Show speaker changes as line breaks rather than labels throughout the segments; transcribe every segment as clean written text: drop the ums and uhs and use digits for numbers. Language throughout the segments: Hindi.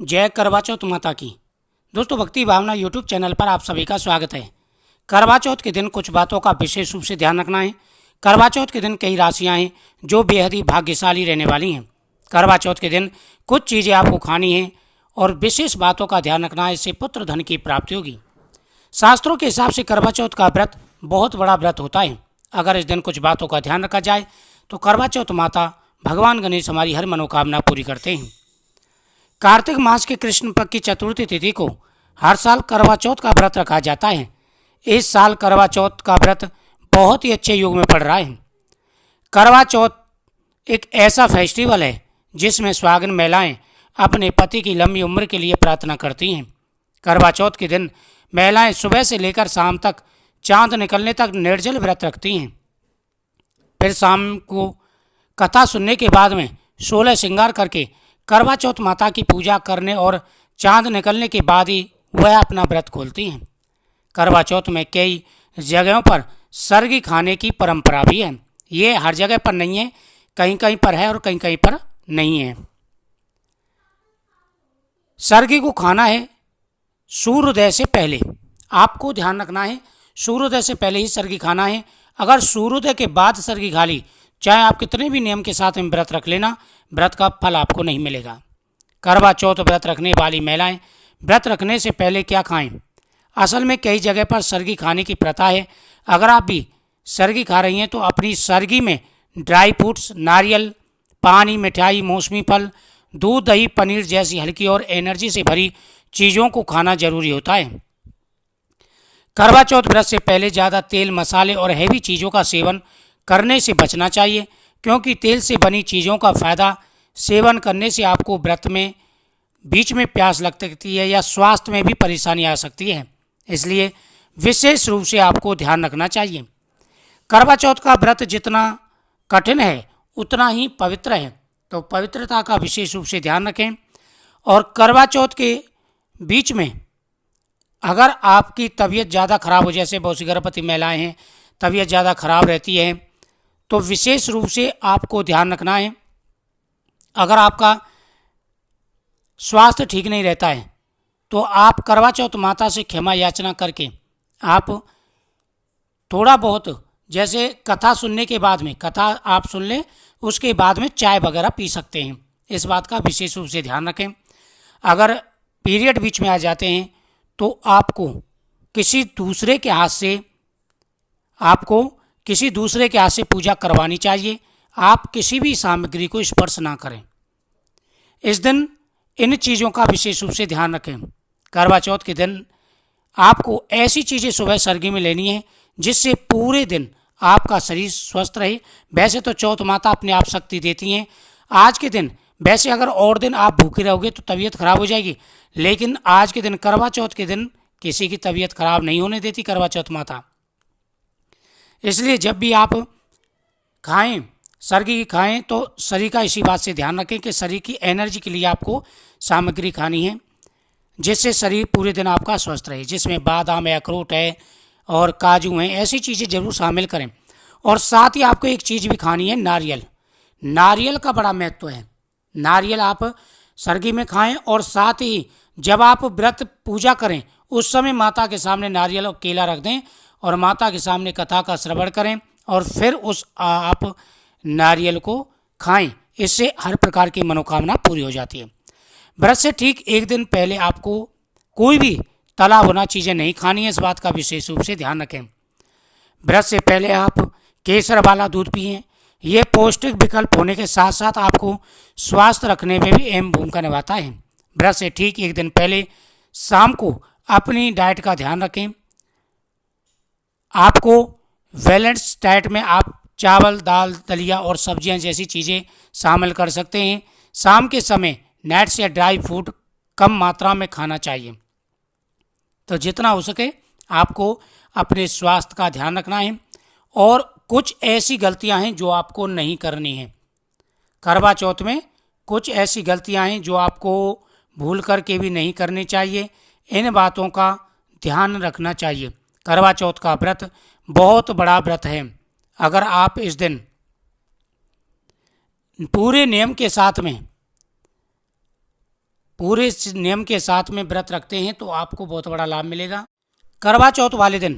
जय करवा चौथ माता की। दोस्तों, भक्ति भावना यूट्यूब चैनल पर आप सभी का स्वागत है। करवा चौथ के दिन कुछ बातों का विशेष रूप से ध्यान रखना है। करवा चौथ के दिन कई राशियां हैं जो बेहद ही भाग्यशाली रहने वाली हैं। करवा चौथ के दिन कुछ चीज़ें आपको खानी हैं और विशेष बातों का ध्यान रखना है, इससे पुत्र धन की प्राप्ति होगी। शास्त्रों के हिसाब से करवा चौथ का व्रत बहुत बड़ा व्रत होता है। अगर इस दिन कुछ बातों का ध्यान रखा जाए तो करवा चौथ माता भगवान गणेश हमारी हर मनोकामना पूरी करते हैं। कार्तिक मास के कृष्ण पक्ष की चतुर्थी तिथि को हर साल करवा चौथ का व्रत रखा जाता है। इस साल करवा चौथ का व्रत बहुत ही अच्छे योग में पड़ रहा है। करवा चौथ एक ऐसा फेस्टिवल है जिसमें सुहागिन महिलाएं अपने पति की लंबी उम्र के लिए प्रार्थना करती हैं। करवा चौथ के दिन महिलाएं सुबह से लेकर शाम तक चांद निकलने तक निर्जल व्रत रखती हैं। फिर शाम को कथा सुनने के बाद में 16 श्रृंगार करके करवा चौथ माता की पूजा करने और चांद निकलने के बाद ही वह अपना व्रत खोलती हैं। करवा चौथ में कई जगहों पर सरगी खाने की परंपरा भी है। ये हर जगह पर नहीं है, कहीं कहीं पर है और कहीं कहीं पर नहीं है। सरगी को खाना है सूर्योदय से पहले। आपको ध्यान रखना है, सूर्योदय से पहले ही सरगी खाना है। अगर सूर्योदय के बाद सरगी खा ली, चाहे आप कितने भी नियम के साथ में व्रत रख लेना, व्रत का फल आपको नहीं मिलेगा। करवा चौथ व्रत रखने वाली महिलाएं व्रत रखने से पहले क्या खाएं? असल में कई जगह पर सरगी खाने की प्रथा है। अगर आप भी सरगी खा रही हैं तो अपनी सरगी में ड्राई फ्रूट्स, नारियल, पानी, मिठाई, मौसमी फल, दूध, दही, पनीर जैसी हल्की और एनर्जी से भरी चीज़ों को खाना जरूरी होता है। करवा चौथ व्रत से पहले ज़्यादा तेल, मसाले और हैवी चीज़ों का सेवन करने से बचना चाहिए, क्योंकि तेल से बनी चीज़ों का फायदा सेवन करने से आपको व्रत में बीच में प्यास लग सकती है या स्वास्थ्य में भी परेशानी आ सकती है। इसलिए विशेष रूप से आपको ध्यान रखना चाहिए। करवा चौथ का व्रत जितना कठिन है उतना ही पवित्र है, तो पवित्रता का विशेष रूप से ध्यान रखें। और करवा चौथ के बीच में अगर आपकी तबीयत ज़्यादा खराब हो, जैसे बहुत सी गर्भवती महिलाएँ हैं, तबीयत ज़्यादा खराब रहती है, तो विशेष रूप से आपको ध्यान रखना है। अगर आपका स्वास्थ्य ठीक नहीं रहता है तो आप करवा चौथ माता से क्षमा याचना करके आप थोड़ा बहुत, जैसे कथा सुनने के बाद में, कथा आप सुन लें उसके बाद में चाय वगैरह पी सकते हैं। इस बात का विशेष रूप से ध्यान रखें। अगर पीरियड बीच में आ जाते हैं तो आपको किसी दूसरे के हाथ से पूजा करवानी चाहिए। आप किसी भी सामग्री को स्पर्श ना करें। इस दिन इन चीज़ों का विशेष रूप से ध्यान रखें। करवा चौथ के दिन आपको ऐसी चीज़ें सुबह सरगी में लेनी है जिससे पूरे दिन आपका शरीर स्वस्थ रहे। वैसे तो चौथ माता अपने आप शक्ति देती हैं। आज के दिन वैसे अगर और दिन आप भूखे रहोगे तो तबीयत खराब हो जाएगी, लेकिन आज के दिन, करवा चौथ के दिन, किसी की तबीयत खराब नहीं होने देती करवा चौथ माता। इसलिए जब भी आप खाएं, सरगी खाएं, तो शरीर का इसी बात से ध्यान रखें कि शरीर की एनर्जी के लिए आपको सामग्री खानी है जिससे शरीर पूरे दिन आपका स्वस्थ रहे, जिसमें बादाम है, अखरोट है और काजू हैं, ऐसी चीज़ें जरूर शामिल करें। और साथ ही आपको एक चीज़ भी खानी है, नारियल। नारियल का बड़ा महत्व है। नारियल आप सरगी में खाएं और साथ ही जब आप व्रत पूजा करें उस समय माता के सामने नारियल और केला रख दें और माता के सामने कथा का श्रवण करें और फिर उस आप नारियल को खाएं। इससे हर प्रकार की मनोकामना पूरी हो जाती है। व्रत से ठीक एक दिन पहले आपको कोई भी तला भुना चीज़ें नहीं खानी है, इस बात का विशेष रूप से ध्यान रखें। व्रत से पहले आप केसर वाला दूध पिएं। ये पौष्टिक विकल्प होने के साथ साथ आपको स्वास्थ्य रखने में भी अहम भूमिका निभाता है। व्रत से ठीक एक दिन पहले शाम को अपनी डाइट का ध्यान रखें। आपको बैलेंस डाइट में आप चावल, दाल, दलिया और सब्जियां जैसी चीज़ें शामिल कर सकते हैं। शाम के समय नट्स या ड्राई फ्रूट कम मात्रा में खाना चाहिए। तो जितना हो सके आपको अपने स्वास्थ्य का ध्यान रखना है। और कुछ ऐसी गलतियां हैं जो आपको नहीं करनी है। करवा चौथ में कुछ ऐसी गलतियां हैं जो आपको भूल करके भी नहीं करनी चाहिए। इन बातों का ध्यान रखना चाहिए। करवा चौथ का व्रत बहुत बड़ा व्रत है। अगर आप इस दिन पूरे नियम के साथ में पूरे इस नियम के साथ में व्रत रखते हैं तो आपको बहुत बड़ा लाभ मिलेगा। करवा चौथ वाले दिन,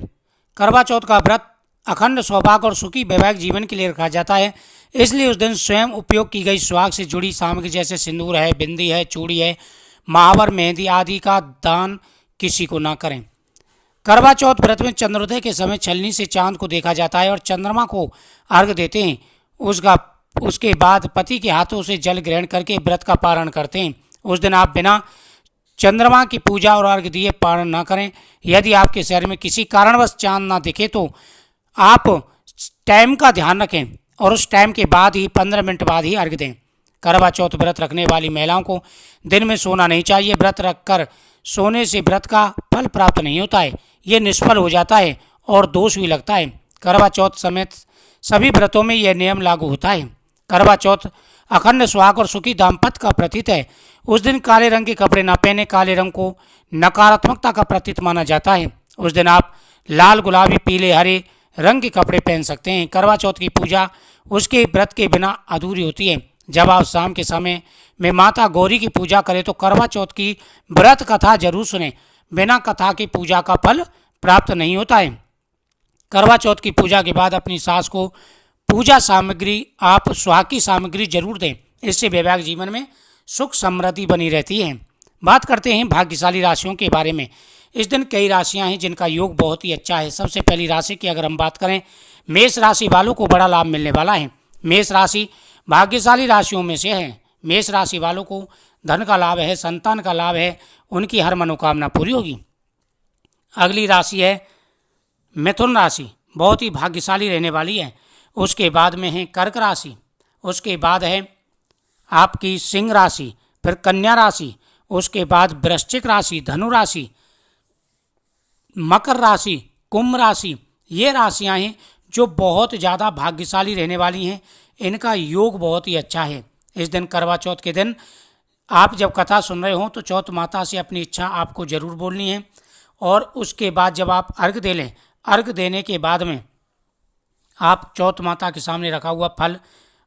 करवा चौथ का व्रत अखंड सौभाग्य और सुखी वैवाहिक जीवन के लिए रखा जाता है। इसलिए उस दिन स्वयं उपयोग की गई सुहाग से जुड़ी सामग्री जैसे सिंदूर है, बिंदी है, चूड़ी है, महावर, मेहंदी आदि का दान किसी को ना करें। करवा चौथ व्रत में चंद्रोदय के समय छलनी से चांद को देखा जाता है और चंद्रमा को अर्घ देते हैं। उसके बाद पति के हाथों से जल ग्रहण करके व्रत का पारण करते हैं। उस दिन आप बिना चंद्रमा की पूजा और अर्घ दिए पारण ना करें। यदि आपके शहर में किसी कारणवश चांद ना दिखे तो आप टाइम का ध्यान रखें और उस टाइम के बाद ही 15 मिनट बाद ही अर्घ दें। करवा चौथ व्रत रखने वाली महिलाओं को दिन में सोना नहीं चाहिए। व्रत रखकर सोने से व्रत का फल प्राप्त नहीं होता है, ये निष्फल हो जाता है और दोष भी लगता है। करवा चौथ समेत सभी व्रतों में यह नियम लागू होता है। करवा चौथ अखंड सुहाग और सुखी दाम्पत्य का प्रतीक है। उस दिन काले रंग के कपड़े न पहने। काले रंग को नकारात्मकता का प्रतीक माना जाता है। उस दिन आप लाल, गुलाबी, पीले, हरे रंग के कपड़े पहन सकते हैं। करवा चौथ की पूजा उसके व्रत के बिना अधूरी होती है। जब आप शाम के समय में माता गौरी की पूजा करें तो करवा चौथ की व्रत कथा जरूर सुनें। बिना कथा की पूजा का फल प्राप्त नहीं होता है। करवा चौथ की पूजा के बाद अपनी सास को पूजा सामग्री, आप सुहाग की सामग्री जरूर दें। इससे वैवाहिक जीवन में सुख समृद्धि बनी रहती है। बात करते हैं भाग्यशाली राशियों के बारे में। इस दिन कई राशियां हैं जिनका योग बहुत ही अच्छा है। सबसे पहली राशि की अगर हम बात करें, मेष राशि वालों को बड़ा लाभ मिलने वाला है। मेष राशि भाग्यशाली राशियों में से है। मेष राशि वालों को धन का लाभ है, संतान का लाभ है, उनकी हर मनोकामना पूरी होगी। अगली राशि है मिथुन राशि, बहुत ही भाग्यशाली रहने वाली है। उसके बाद में है कर्क राशि, उसके बाद है आपकी सिंह राशि, फिर कन्या राशि, उसके बाद वृश्चिक राशि, धनु राशि, मकर राशि, कुंभ राशि। ये राशियां हैं जो बहुत ज़्यादा भाग्यशाली रहने वाली हैं। इनका योग बहुत ही अच्छा है। इस दिन करवा चौथ के दिन आप जब कथा सुन रहे हो तो चौथ माता से अपनी इच्छा आपको जरूर बोलनी है। और उसके बाद जब आप अर्घ दे लें, अर्घ देने के बाद में आप चौथ माता के सामने रखा हुआ फल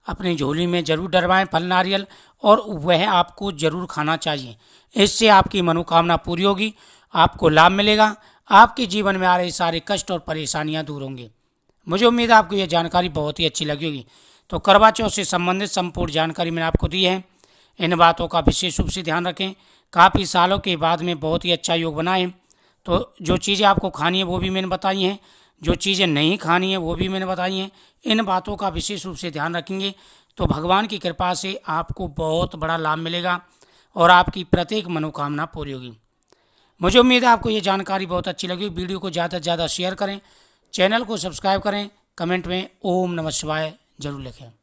अपनी झोली में जरूर डलवाएं, फल नारियल, और वह आपको जरूर खाना चाहिए। इससे आपकी मनोकामना पूरी होगी, आपको लाभ मिलेगा, आपके जीवन में आ रहे सारे कष्ट और परेशानियां दूर होंगे। मुझे उम्मीद है आपको यह जानकारी बहुत ही अच्छी लगी होगी। तो करवा चौथ से संबंधित संपूर्ण जानकारी मैंने आपको दी है। इन बातों का विशेष रूप से ध्यान रखें। काफ़ी सालों के बाद में बहुत ही अच्छा योग बना है। तो जो चीज़ें आपको खानी है वो भी मैंने बताई हैं, जो चीज़ें नहीं खानी है वो भी मैंने बताई हैं। इन बातों का विशेष रूप से ध्यान रखेंगे तो भगवान की कृपा से आपको बहुत बड़ा लाभ मिलेगा और आपकी प्रत्येक मनोकामना पूरी होगी। मुझे उम्मीद है आपको ये जानकारी बहुत अच्छी लगी। वीडियो को ज़्यादा से ज़्यादा शेयर करें, चैनल को सब्सक्राइब करें, कमेंट में ओम नमः शिवाय जरूर लिखें।